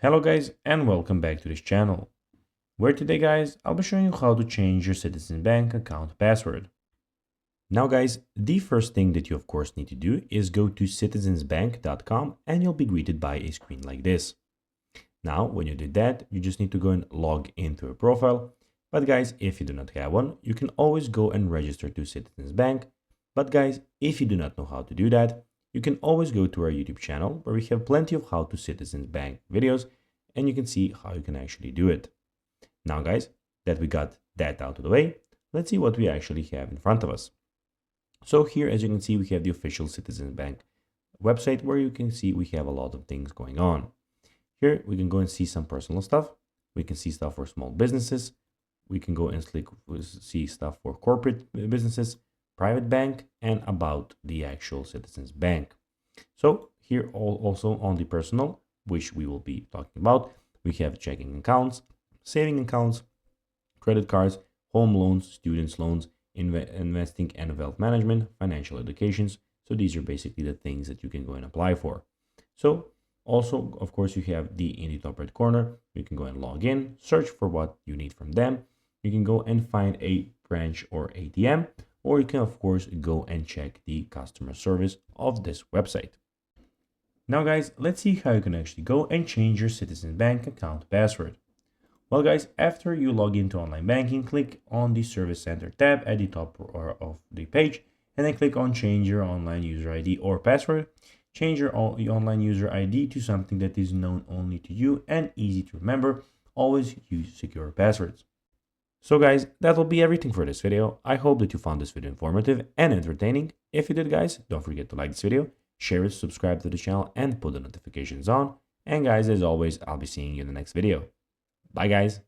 Hello guys and welcome back to this channel, where today guys I'll be showing you how to change your Citizens Bank account password. Now guys, the first thing that you of course need to do is go to citizensbank.com and you'll be greeted by a screen like this. Now when you do that, you just need to go and log into a profile. But guys, if you do not have one, you can always go and register to Citizens Bank. But guys, if you do not know how to do that, you can always go to our YouTube channel where we have plenty of how to Citizens Bank videos and you can see how you can actually do it. Now guys, that we got that out of the way, let's see what we actually have in front of us. So here, as you can see, we have the official Citizens Bank website where you can see we have a lot of things going on. Here we can go and see some personal stuff. We can see stuff for small businesses. We can go and see stuff for corporate businesses, private bank, and about the actual Citizens Bank. So here also on the personal, which we will be talking about, we have checking accounts, saving accounts, credit cards, home loans, students loans, investing and wealth management, financial educations. So these are basically the things that you can go and apply for. So also, of course, you have in the top right corner, you can go and log in, search for what you need from them. You can go and find a branch or ATM, or you can of course go and check the customer service of this website. Now guys, let's see how you can actually go and change your Citizens Bank account password. Well guys, after you log into online banking, click on the Service Center tab at the top of the page and then click on Change Your Online User ID or Password. Change your online user ID to something that is known only to you and easy to remember. Always use secure passwords. So guys, that will be everything for this video. I hope that you found this video informative and entertaining. If you did guys, don't forget to like this video, share it, subscribe to the channel and put the notifications on. And guys, as always, I'll be seeing you in the next video. Bye guys.